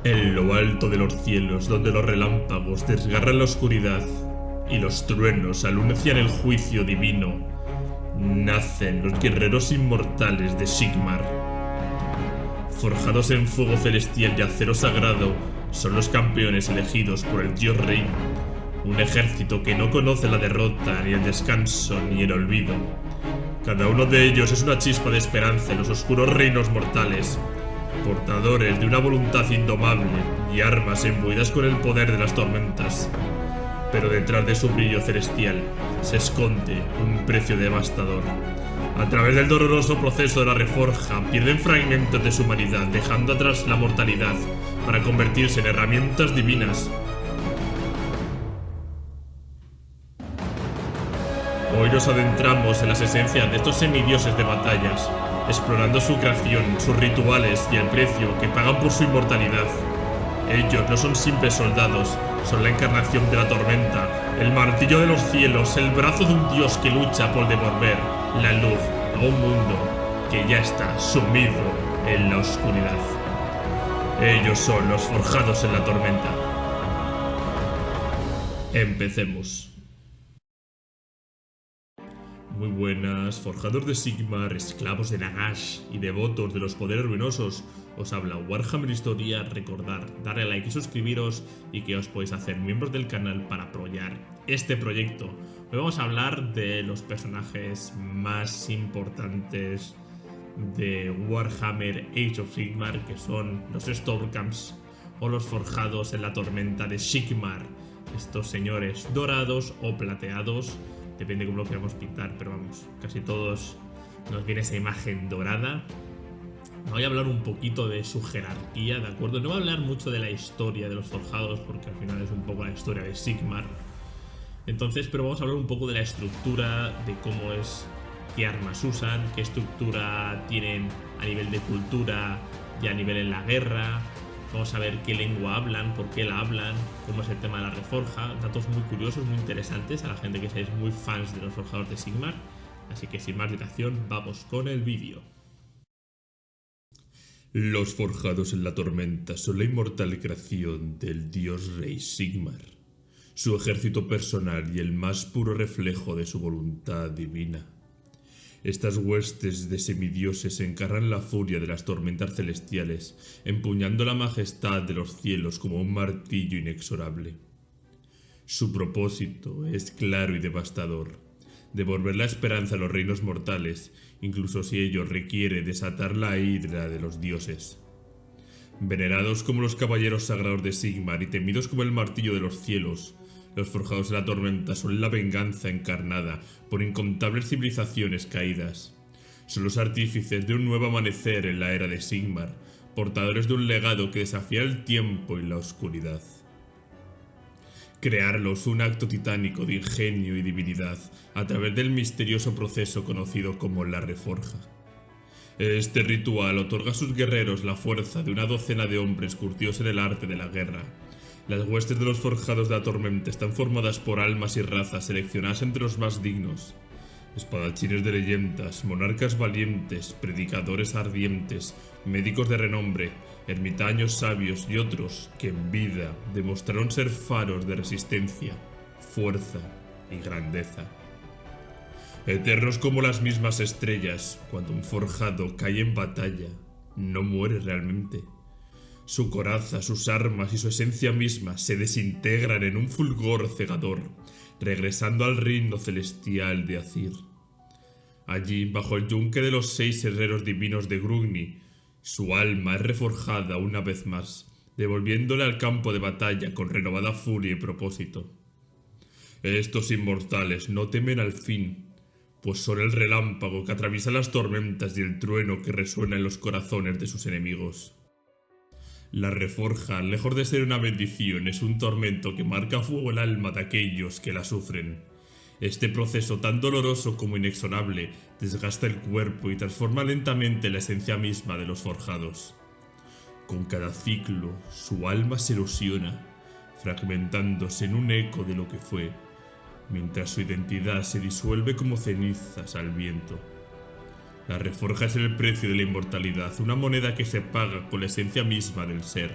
En lo alto de los cielos, donde los relámpagos desgarran la oscuridad y los truenos anuncian el juicio divino, nacen los guerreros inmortales de Sigmar. Forjados en fuego celestial y acero sagrado, son los campeones elegidos por el dios rey. Un ejército que no conoce la derrota, ni el descanso, ni el olvido. Cada uno de ellos es una chispa de esperanza en los oscuros reinos mortales, portadores de una voluntad indomable y armas imbuidas con el poder de las tormentas. Pero detrás de su brillo celestial se esconde un precio devastador. A través del doloroso proceso de la reforja, pierden fragmentos de su humanidad, dejando atrás la mortalidad para convertirse en herramientas divinas. Hoy nos adentramos en las esencias de estos semidioses de batallas, explorando su creación, sus rituales y el precio que pagan por su inmortalidad. Ellos no son simples soldados, son la encarnación de la tormenta, el martillo de los cielos, el brazo de un dios que lucha por devolver la luz a un mundo que ya está sumido en la oscuridad. Ellos son los forjados en la tormenta. Empecemos. Muy buenas, forjadores de Sigmar, esclavos de Nagash y devotos de los poderes ruinosos. Os habla Warhammer Historia. Recordad darle like y suscribiros, y que os podéis hacer miembros del canal para apoyar este proyecto. Hoy vamos a hablar de los personajes más importantes de Warhammer Age of Sigmar, que son los Stormcamps o los forjados en la tormenta de Sigmar. Estos señores dorados o plateados, depende cómo lo queramos pintar, pero vamos, casi todos nos viene esa imagen dorada. Voy a hablar un poquito de su jerarquía, ¿de acuerdo? No voy a hablar mucho de la historia de los forjados, porque al final es un poco la historia de Sigmar. Entonces, pero vamos a hablar un poco de la estructura, de cómo es, qué armas usan, qué estructura tienen a nivel de cultura y a nivel en la guerra. Vamos a ver qué lengua hablan, por qué la hablan, cómo es el tema de la reforja. Datos muy curiosos, muy interesantes a la gente que seáis muy fans de los forjadores de Sigmar. Así que sin más dilación, vamos con el vídeo. Los forjados en la tormenta son la inmortal creación del dios rey Sigmar, su ejército personal y el más puro reflejo de su voluntad divina. Estas huestes de semidioses encarnan la furia de las tormentas celestiales, empuñando la majestad de los cielos como un martillo inexorable. Su propósito es claro y devastador: devolver la esperanza a los reinos mortales, incluso si ello requiere desatar la ira de los dioses. Venerados como los caballeros sagrados de Sigmar y temidos como el martillo de los cielos, los forjados de la tormenta son la venganza encarnada por incontables civilizaciones caídas. Son los artífices de un nuevo amanecer en la era de Sigmar, portadores de un legado que desafía el tiempo y la oscuridad. Crearlos un acto titánico de ingenio y divinidad a través del misterioso proceso conocido como la reforja. Este ritual otorga a sus guerreros la fuerza de una docena de hombres curtidos en el arte de la guerra. Las huestes de los forjados de la tormenta están formadas por almas y razas seleccionadas entre los más dignos. Espadachines de leyendas, monarcas valientes, predicadores ardientes, médicos de renombre, ermitaños sabios y otros que en vida demostraron ser faros de resistencia, fuerza y grandeza. Eternos como las mismas estrellas, cuando un forjado cae en batalla, no muere realmente. Su coraza, sus armas y su esencia misma se desintegran en un fulgor cegador, regresando al reino celestial de Azyr. Allí, bajo el yunque de los 6 herreros divinos de Grugni, su alma es reforjada una vez más, devolviéndole al campo de batalla con renovada furia y propósito. Estos inmortales no temen al fin, pues son el relámpago que atraviesa las tormentas y el trueno que resuena en los corazones de sus enemigos. La reforja, lejos de ser una bendición, es un tormento que marca a fuego el alma de aquellos que la sufren. Este proceso tan doloroso como inexorable desgasta el cuerpo y transforma lentamente la esencia misma de los forjados. Con cada ciclo, su alma se erosiona, fragmentándose en un eco de lo que fue, mientras su identidad se disuelve como cenizas al viento. La reforja es el precio de la inmortalidad, una moneda que se paga con la esencia misma del ser.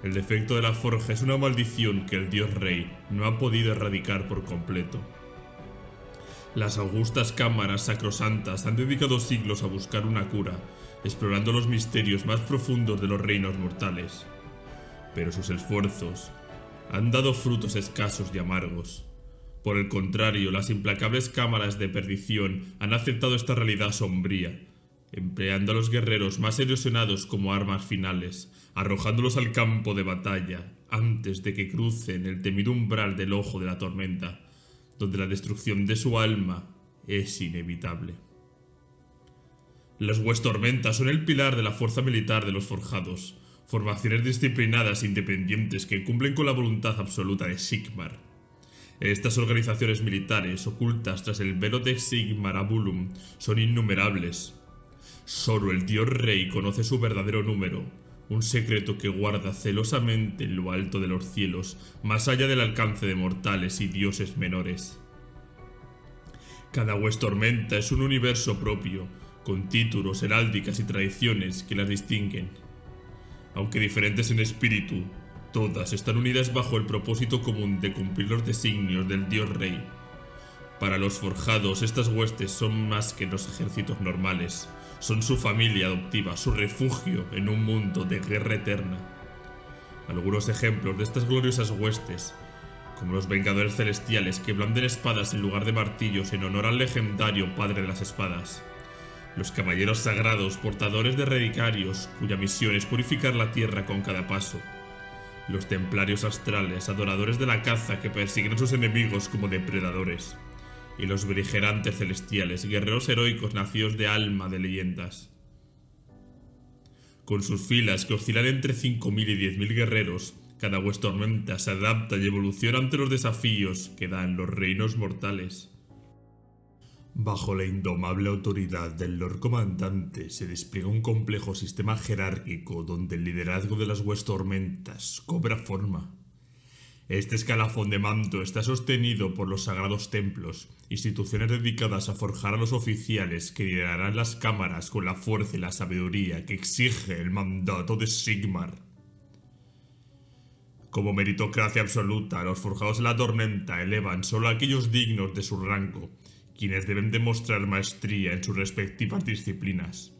El defecto de la forja es una maldición que el dios rey no ha podido erradicar por completo. Las augustas cámaras sacrosantas han dedicado siglos a buscar una cura, explorando los misterios más profundos de los reinos mortales. Pero sus esfuerzos han dado frutos escasos y amargos. Por el contrario, las implacables cámaras de perdición han aceptado esta realidad sombría, empleando a los guerreros más erosionados como armas finales, arrojándolos al campo de batalla antes de que crucen el temido umbral del ojo de la tormenta, donde la destrucción de su alma es inevitable. Las Huestormentas son el pilar de la fuerza militar de los forjados, formaciones disciplinadas e independientes que cumplen con la voluntad absoluta de Sigmar. Estas organizaciones militares, ocultas tras el velo de Sigmar Abulum, son innumerables. Solo el dios rey conoce su verdadero número, un secreto que guarda celosamente en lo alto de los cielos, más allá del alcance de mortales y dioses menores. Cada Huestormenta es un universo propio, con títulos, heráldicas y tradiciones que las distinguen. Aunque diferentes en espíritu, todas están unidas bajo el propósito común de cumplir los designios del dios rey. Para los forjados, estas huestes son más que los ejércitos normales, son su familia adoptiva, su refugio en un mundo de guerra eterna. Algunos ejemplos de estas gloriosas huestes, como los Vengadores Celestiales que blanden espadas en lugar de martillos en honor al legendario Padre de las Espadas, los Caballeros Sagrados, portadores de relicarios, cuya misión es purificar la tierra con cada paso, los Templarios Astrales, adoradores de la caza que persiguen a sus enemigos como depredadores, y los Beligerantes Celestiales, guerreros heroicos nacidos de alma de leyendas. Con sus filas que oscilan entre 5.000 y 10.000 guerreros, cada Huestormenta se adapta y evoluciona ante los desafíos que dan los reinos mortales. Bajo la indomable autoridad del Lord Comandante se despliega un complejo sistema jerárquico donde el liderazgo de las Huestormentas cobra forma. Este escalafón de mando está sostenido por los sagrados templos, instituciones dedicadas a forjar a los oficiales que liderarán las cámaras con la fuerza y la sabiduría que exige el mandato de Sigmar. Como meritocracia absoluta, los forjados de la tormenta elevan solo a aquellos dignos de su rango, quienes deben demostrar maestría en sus respectivas disciplinas.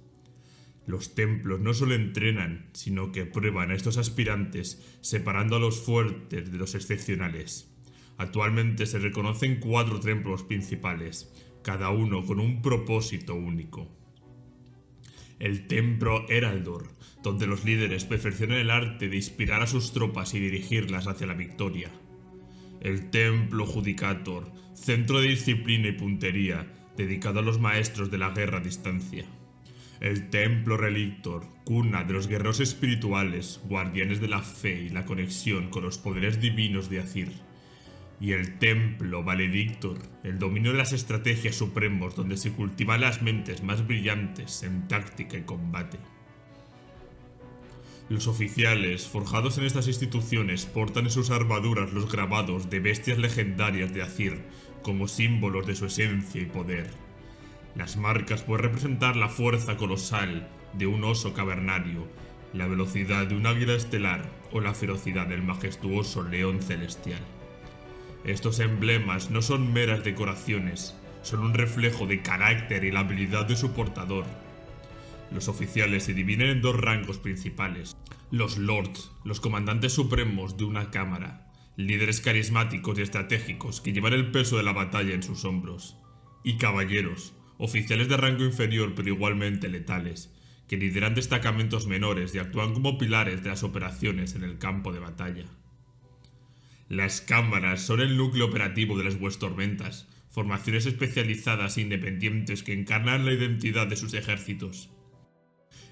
Los templos no solo entrenan, sino que prueban a estos aspirantes, separando a los fuertes de los excepcionales. Actualmente se reconocen 4 templos principales, cada uno con un propósito único. El templo Heraldor, donde los líderes perfeccionan el arte de inspirar a sus tropas y dirigirlas hacia la victoria. El templo Judicator, centro de disciplina y puntería, dedicado a los maestros de la guerra a distancia. El templo Relictor, cuna de los guerreros espirituales, guardianes de la fe y la conexión con los poderes divinos de Azir. Y el templo Valedictor, el dominio de las estrategias supremos donde se cultivan las mentes más brillantes en táctica y combate. Los oficiales, forjados en estas instituciones, portan en sus armaduras los grabados de bestias legendarias de Azir, como símbolos de su esencia y poder. Las marcas pueden representar la fuerza colosal de un oso cavernario, la velocidad de un águila estelar o la ferocidad del majestuoso león celestial. Estos emblemas no son meras decoraciones, son un reflejo de carácter y la habilidad de su portador. Los oficiales se dividen en 2 rangos principales: los Lords, los comandantes supremos de una cámara, líderes carismáticos y estratégicos que llevan el peso de la batalla en sus hombros, y caballeros, oficiales de rango inferior pero igualmente letales, que lideran destacamentos menores y actúan como pilares de las operaciones en el campo de batalla. Las cámaras son el núcleo operativo de las Huestormentas, formaciones especializadas e independientes que encarnan la identidad de sus ejércitos.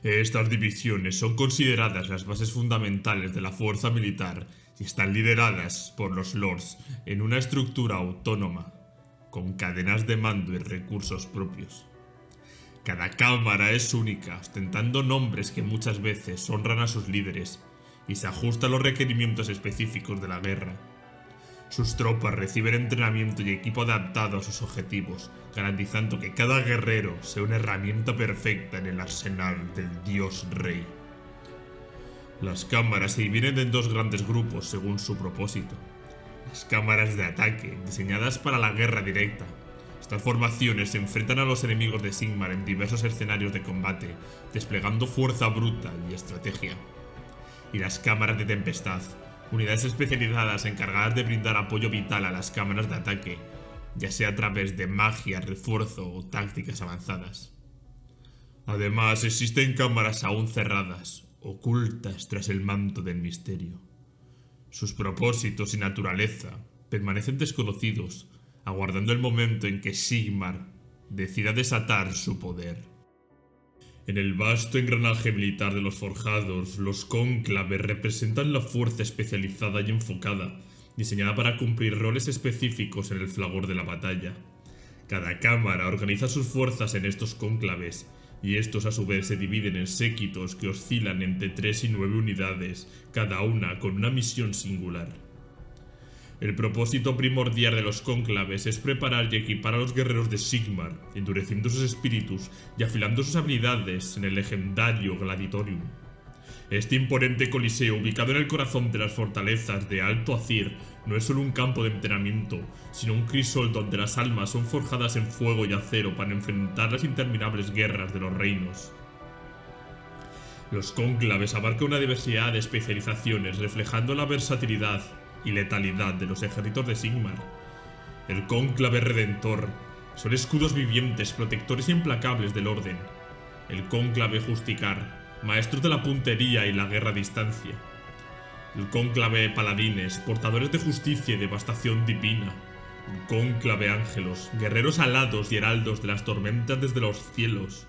Estas divisiones son consideradas las bases fundamentales de la fuerza militar y están lideradas por los Lords en una estructura autónoma, con cadenas de mando y recursos propios. Cada cámara es única, ostentando nombres que muchas veces honran a sus líderes y se ajusta a los requerimientos específicos de la guerra. Sus tropas reciben entrenamiento y equipo adaptado a sus objetivos, garantizando que cada guerrero sea una herramienta perfecta en el arsenal del Dios Rey. Las cámaras se dividen en dos grandes grupos según su propósito. Las cámaras de ataque, diseñadas para la guerra directa. Estas formaciones se enfrentan a los enemigos de Sigmar en diversos escenarios de combate, desplegando fuerza bruta y estrategia. Y las cámaras de tempestad, unidades especializadas encargadas de brindar apoyo vital a las cámaras de ataque, ya sea a través de magia, refuerzo o tácticas avanzadas. Además, existen cámaras aún cerradas, ocultas tras el manto del misterio. Sus propósitos y naturaleza permanecen desconocidos, aguardando el momento en que Sigmar decida desatar su poder. En el vasto engranaje militar de los forjados, los cónclaves representan la fuerza especializada y enfocada, diseñada para cumplir roles específicos en el fragor de la batalla. Cada cámara organiza sus fuerzas en estos cónclaves, y estos a su vez se dividen en séquitos que oscilan entre 3 y 9 unidades, cada una con una misión singular. El propósito primordial de los cónclaves es preparar y equipar a los guerreros de Sigmar, endureciendo sus espíritus y afilando sus habilidades en el legendario Gladiatorium. Este imponente coliseo, ubicado en el corazón de las fortalezas de Alto Azir, no es solo un campo de entrenamiento, sino un crisol donde las almas son forjadas en fuego y acero para enfrentar las interminables guerras de los reinos. Los cónclaves abarcan una diversidad de especializaciones, reflejando la versatilidad y letalidad de los ejércitos de Sigmar. El cónclave redentor son escudos vivientes, protectores implacables del orden. El cónclave justicar, maestros de la puntería y la guerra a distancia. El cónclave paladines, portadores de justicia y devastación divina. El cónclave ángelos, guerreros alados y heraldos de las tormentas desde los cielos.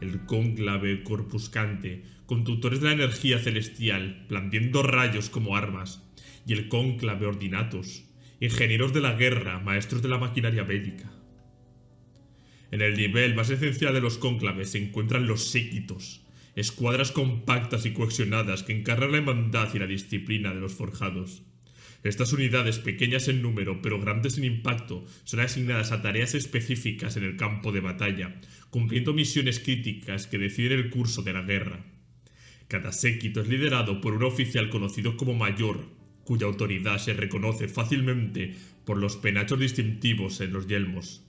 El cónclave corpuscante, conductores de la energía celestial, blandiendo rayos como armas. Y el cónclave ordinatus, ingenieros de la guerra, maestros de la maquinaria bélica. En el nivel más esencial de los cónclaves se encuentran los séquitos, escuadras compactas y cohesionadas que encarnan la hermandad y la disciplina de los forjados. Estas unidades, pequeñas en número pero grandes en impacto, son asignadas a tareas específicas en el campo de batalla, cumpliendo misiones críticas que deciden el curso de la guerra. Cada séquito es liderado por un oficial conocido como mayor, cuya autoridad se reconoce fácilmente por los penachos distintivos en los yelmos.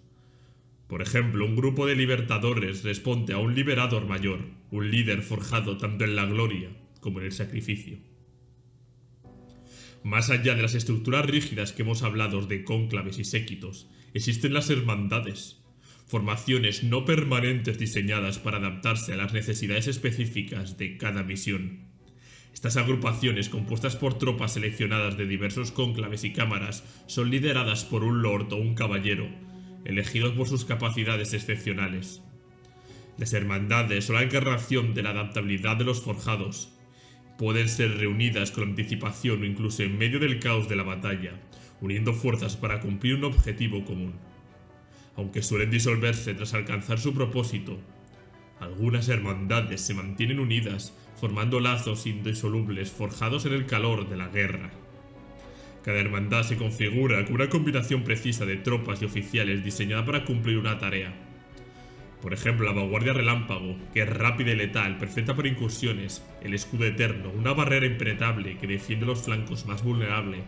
Por ejemplo, un grupo de libertadores responde a un liberador mayor, un líder forjado tanto en la gloria como en el sacrificio. Más allá de las estructuras rígidas que hemos hablado de cónclaves y séquitos, existen las hermandades, formaciones no permanentes diseñadas para adaptarse a las necesidades específicas de cada misión. Estas agrupaciones, compuestas por tropas seleccionadas de diversos cónclaves y cámaras, son lideradas por un lord o un caballero, elegidos por sus capacidades excepcionales. Las hermandades son la encarnación de la adaptabilidad de los forjados. Pueden ser reunidas con anticipación o incluso en medio del caos de la batalla, uniendo fuerzas para cumplir un objetivo común. Aunque suelen disolverse tras alcanzar su propósito, algunas hermandades se mantienen unidas, formando lazos indisolubles forjados en el calor de la guerra. Cada hermandad se configura con una combinación precisa de tropas y oficiales diseñada para cumplir una tarea. Por ejemplo, la vanguardia relámpago, que es rápida y letal, perfecta para incursiones, el escudo eterno, una barrera impenetrable que defiende los flancos más vulnerables,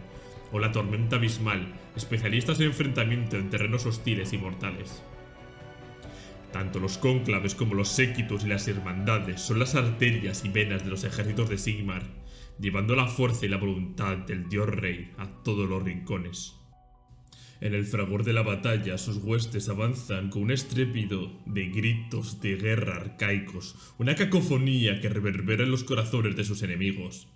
o la tormenta abismal, especialistas en enfrentamiento en terrenos hostiles y mortales. Tanto los cónclaves como los séquitos y las hermandades son las arterias y venas de los ejércitos de Sigmar, llevando la fuerza y la voluntad del dios rey a todos los rincones. En el fragor de la batalla, sus huestes avanzan con un estrépito de gritos de guerra arcaicos, una cacofonía que reverbera en los corazones de sus enemigos.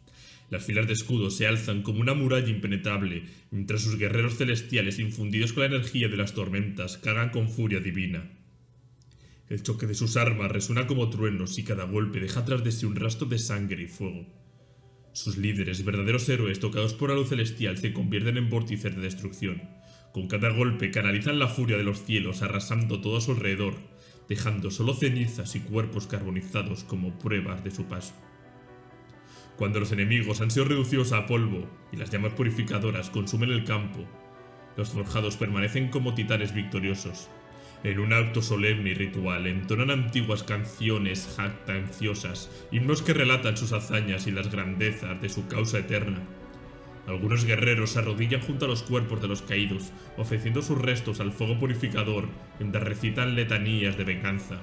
Las filas de escudos se alzan como una muralla impenetrable, mientras sus guerreros celestiales, infundidos con la energía de las tormentas, cargan con furia divina. El choque de sus armas resuena como truenos y cada golpe deja tras de sí un rastro de sangre y fuego. Sus líderes, verdaderos héroes tocados por la luz celestial, se convierten en vórtices de destrucción. Con cada golpe canalizan la furia de los cielos, arrasando todo a su alrededor, dejando solo cenizas y cuerpos carbonizados como pruebas de su paso. Cuando los enemigos han sido reducidos a polvo y las llamas purificadoras consumen el campo, los forjados permanecen como titanes victoriosos. En un acto solemne y ritual entonan antiguas canciones jactanciosas, himnos que relatan sus hazañas y las grandezas de su causa eterna. Algunos guerreros se arrodillan junto a los cuerpos de los caídos, ofreciendo sus restos al fuego purificador, mientras recitan letanías de venganza.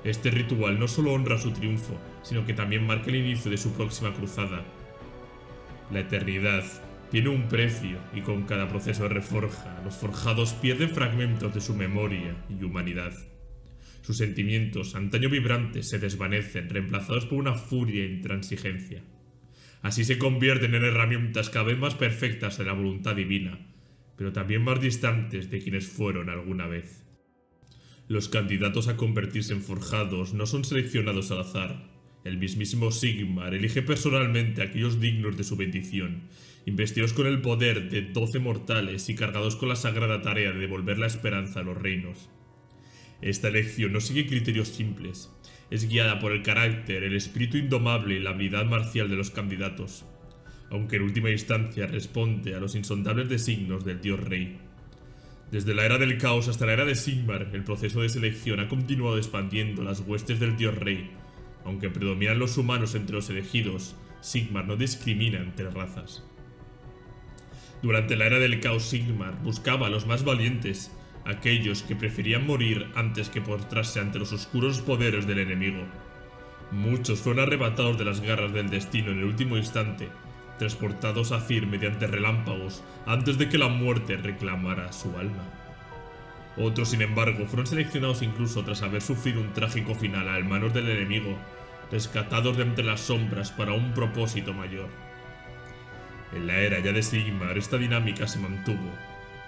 Este ritual no solo honra su triunfo, sino que también marca el inicio de su próxima cruzada. La eternidad tiene un precio, y con cada proceso de reforja, los forjados pierden fragmentos de su memoria y humanidad. Sus sentimientos, antaño vibrantes, se desvanecen, reemplazados por una furia e intransigencia. Así se convierten en herramientas cada vez más perfectas de la voluntad divina, pero también más distantes de quienes fueron alguna vez. Los candidatos a convertirse en forjados no son seleccionados al azar. El mismísimo Sigmar elige personalmente a aquellos dignos de su bendición, investidos con el poder de 12 mortales y cargados con la sagrada tarea de devolver la esperanza a los reinos. Esta elección no sigue criterios simples, es guiada por el carácter, el espíritu indomable y la habilidad marcial de los candidatos, aunque en última instancia responde a los insondables designios del dios rey. Desde la era del caos hasta la era de Sigmar, el proceso de selección ha continuado expandiendo las huestes del dios rey. Aunque predominan los humanos entre los elegidos, Sigmar no discrimina entre razas. Durante la era del caos, Sigmar buscaba a los más valientes, aquellos que preferían morir antes que postrarse ante los oscuros poderes del enemigo. Muchos fueron arrebatados de las garras del destino en el último instante, transportados a Cyr mediante relámpagos antes de que la muerte reclamara su alma. Otros, sin embargo, fueron seleccionados incluso tras haber sufrido un trágico final a manos del enemigo, rescatados de entre las sombras para un propósito mayor. En la era ya de Sigmar esta dinámica se mantuvo,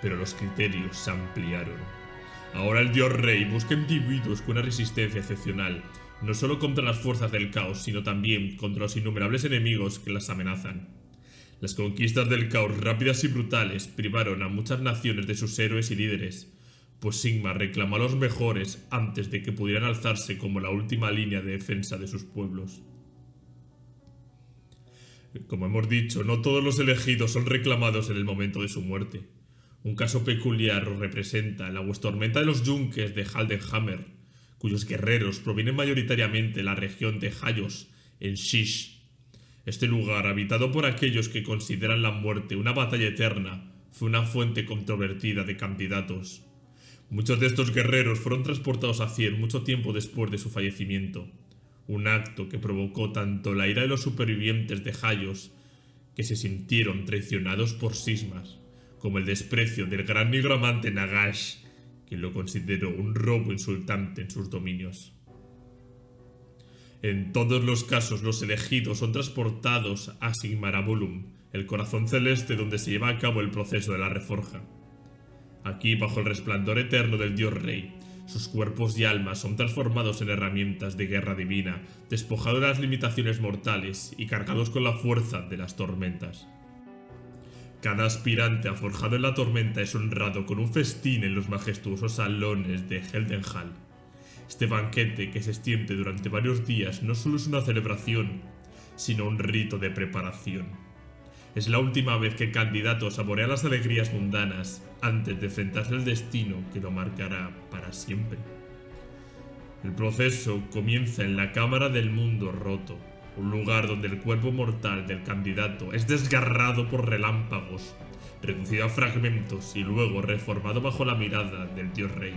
pero los criterios se ampliaron. Ahora el dios rey busca individuos con una resistencia excepcional, no solo contra las fuerzas del caos, sino también contra los innumerables enemigos que las amenazan. Las conquistas del caos rápidas y brutales privaron a muchas naciones de sus héroes y líderes, pues Sigmar reclamó a los mejores antes de que pudieran alzarse como la última línea de defensa de sus pueblos. Como hemos dicho, no todos los elegidos son reclamados en el momento de su muerte. Un caso peculiar lo representa la tormenta de los yunques de Haldenhammer, cuyos guerreros provienen mayoritariamente de la región de Hayos, en Shish. Este lugar, habitado por aquellos que consideran la muerte una batalla eterna, fue una fuente controvertida de candidatos. Muchos de estos guerreros fueron transportados a Cyr mucho tiempo después de su fallecimiento, un acto que provocó tanto la ira de los supervivientes de Hayos, que se sintieron traicionados por Sigmar, como el desprecio del gran nigromante Nagash, que lo consideró un robo insultante en sus dominios. En todos los casos, los elegidos son transportados a Sigmarabulum, el corazón celeste donde se lleva a cabo el proceso de la reforja. Aquí, bajo el resplandor eterno del dios rey, sus cuerpos y almas son transformados en herramientas de guerra divina, despojados de las limitaciones mortales y cargados con la fuerza de las tormentas. Cada aspirante a forjado en la tormenta es honrado con un festín en los majestuosos salones de Heldenhall. Este banquete, que se extiende durante varios días, no solo es una celebración, sino un rito de preparación. Es la última vez que el candidato saborea las alegrías mundanas antes de enfrentarse al destino que lo marcará para siempre. El proceso comienza en la Cámara del Mundo Roto, un lugar donde el cuerpo mortal del candidato es desgarrado por relámpagos, reducido a fragmentos y luego reformado bajo la mirada del dios rey.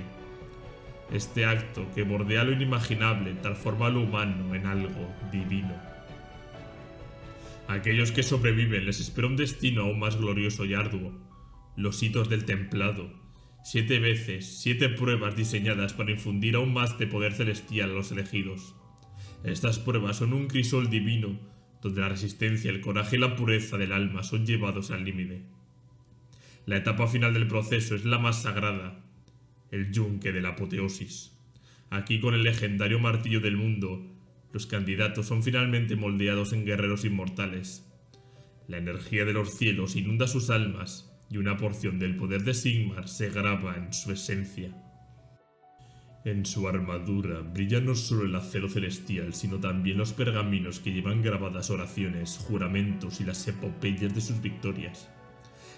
Este acto, que bordea lo inimaginable, transforma lo humano en algo divino. A aquellos que sobreviven les espera un destino aún más glorioso y arduo: los hitos del templado. 7 veces, 7 pruebas diseñadas para infundir aún más de poder celestial a los elegidos. Estas pruebas son un crisol divino, donde la resistencia, el coraje y la pureza del alma son llevados al límite. La etapa final del proceso es la más sagrada, el yunque de la apoteosis. Aquí, con el legendario martillo del mundo, los candidatos son finalmente moldeados en guerreros inmortales. La energía de los cielos inunda sus almas y una porción del poder de Sigmar se graba en su esencia. En su armadura brilla no solo el acero celestial, sino también los pergaminos que llevan grabadas oraciones, juramentos y las epopeyas de sus victorias.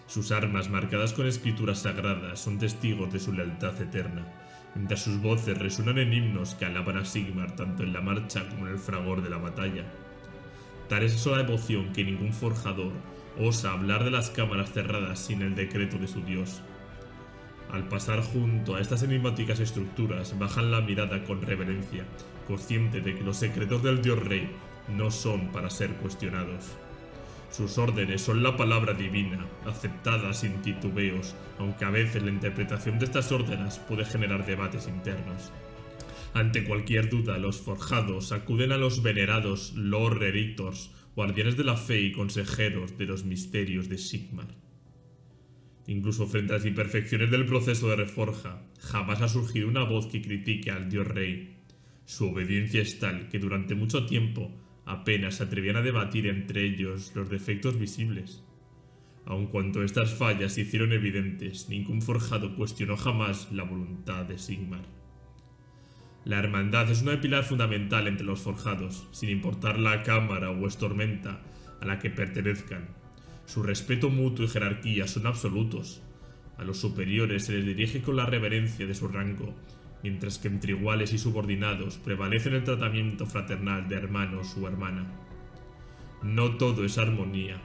Sus armas, marcadas con escrituras sagradas, son testigos de su lealtad eterna, mientras sus voces resuenan en himnos que alaban a Sigmar tanto en la marcha como en el fragor de la batalla. Tal es la devoción que ningún forjador osa hablar de las cámaras cerradas sin el decreto de su dios. Al pasar junto a estas enigmáticas estructuras, bajan la mirada con reverencia, consciente de que los secretos del dios rey no son para ser cuestionados. Sus órdenes son la palabra divina, aceptada sin titubeos, aunque a veces la interpretación de estas órdenes puede generar debates internos. Ante cualquier duda, los forjados acuden a los venerados Lord Relictors, guardianes de la fe y consejeros de los misterios de Sigmar. Incluso frente a las imperfecciones del proceso de reforja, jamás ha surgido una voz que critique al dios rey. Su obediencia es tal que durante mucho tiempo apenas se atrevían a debatir entre ellos los defectos visibles. Aun cuando estas fallas se hicieron evidentes, ningún forjado cuestionó jamás la voluntad de Sigmar. La hermandad es una pilar fundamental entre los forjados, sin importar la cámara o estormenta a la que pertenezcan. Su respeto mutuo y jerarquía son absolutos. A los superiores se les dirige con la reverencia de su rango, mientras que entre iguales y subordinados prevalece el tratamiento fraternal de hermanos o hermana. No todo es armonía.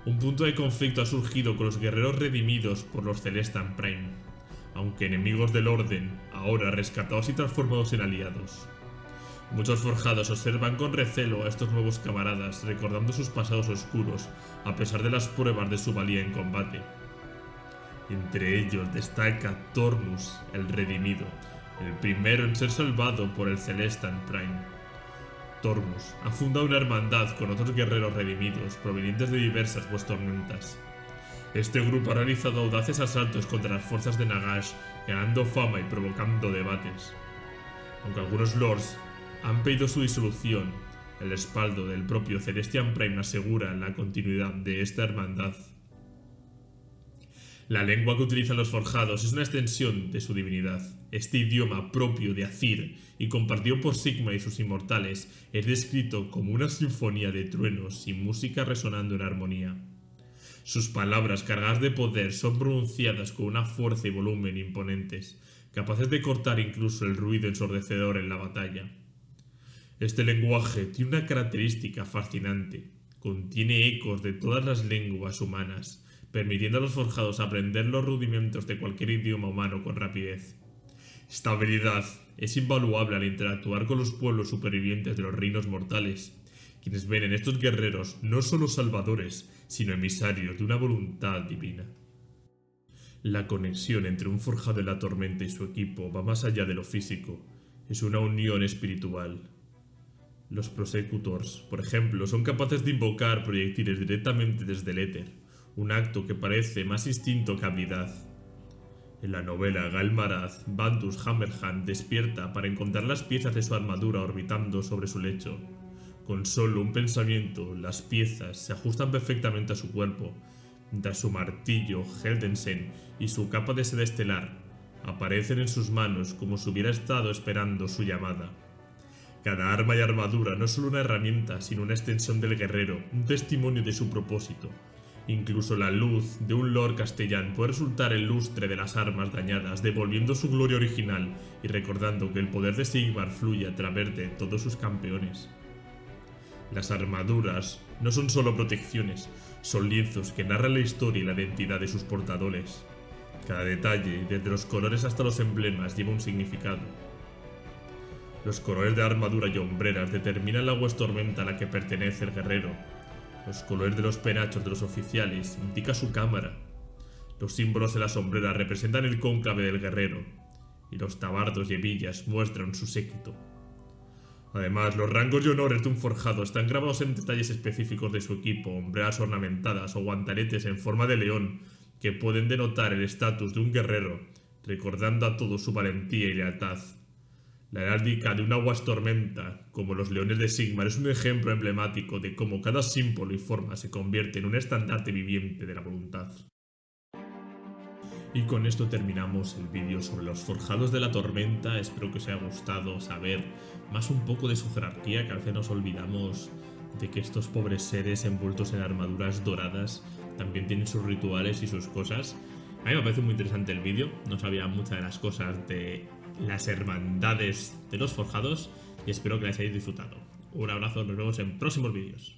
Un punto de conflicto ha surgido con los guerreros redimidos por los Celestian Prime, aunque enemigos del orden, ahora rescatados y transformados en aliados. Muchos forjados observan con recelo a estos nuevos camaradas, recordando sus pasados oscuros, a pesar de las pruebas de su valía en combate. Entre ellos destaca Tornus, el redimido, el primero en ser salvado por el Celestian Prime. Tornus ha fundado una hermandad con otros guerreros redimidos provenientes de diversas tormentas. Este grupo ha realizado audaces asaltos contra las fuerzas de Nagash, ganando fama y provocando debates. Aunque algunos lords han pedido su disolución, el respaldo del propio Celestian Prime asegura la continuidad de esta hermandad. La lengua que utilizan los forjados es una extensión de su divinidad. Este idioma propio de Azyr y compartido por Sigmar y sus inmortales es descrito como una sinfonía de truenos y música resonando en armonía. Sus palabras cargadas de poder son pronunciadas con una fuerza y volumen imponentes, capaces de cortar incluso el ruido ensordecedor en la batalla. Este lenguaje tiene una característica fascinante: contiene ecos de todas las lenguas humanas, permitiendo a los forjados aprender los rudimentos de cualquier idioma humano con rapidez. Esta habilidad es invaluable al interactuar con los pueblos supervivientes de los reinos mortales, quienes ven en estos guerreros no solo salvadores, sino emisarios de una voluntad divina. La conexión entre un forjado de la tormenta y su equipo va más allá de lo físico, es una unión espiritual. Los Prosecutors, por ejemplo, son capaces de invocar proyectiles directamente desde el éter, un acto que parece más instinto que habilidad. En la novela Gal-Marath, Bantus Hammerhand despierta para encontrar las piezas de su armadura orbitando sobre su lecho. Con solo un pensamiento, las piezas se ajustan perfectamente a su cuerpo, mientras su martillo, Heldensen, y su capa de seda estelar aparecen en sus manos como si hubiera estado esperando su llamada. Cada arma y armadura no es solo una herramienta, sino una extensión del guerrero, un testimonio de su propósito. Incluso la luz de un Lord Castellan puede resultar el lustre de las armas dañadas, devolviendo su gloria original y recordando que el poder de Sigmar fluye a través de todos sus campeones. Las armaduras no son solo protecciones, son lienzos que narran la historia y la identidad de sus portadores. Cada detalle, desde los colores hasta los emblemas, lleva un significado. Los colores de armadura y hombreras determinan la tormenta a la que pertenece el guerrero. Los colores de los penachos de los oficiales indican su cámara. Los símbolos de las sombreras representan el cónclave del guerrero, y los tabardos y hebillas muestran su séquito. Además, los rangos y honores de un forjado están grabados en detalles específicos de su equipo, hombreras ornamentadas o guantaletes en forma de león, que pueden denotar el estatus de un guerrero, recordando a todos su valentía y lealtad. La heráldica de una tormenta, como los leones de Sigmar, es un ejemplo emblemático de cómo cada símbolo y forma se convierte en un estandarte viviente de la voluntad. Y con esto terminamos el vídeo sobre los forjados de la tormenta. Espero que os haya gustado saber más un poco de su jerarquía, que a veces nos olvidamos de que estos pobres seres envueltos en armaduras doradas también tienen sus rituales y sus cosas. A mí me parece muy interesante el vídeo, no sabía muchas de las cosas de las hermandades de los forjados y espero que las hayáis disfrutado. Un abrazo, nos vemos en próximos vídeos.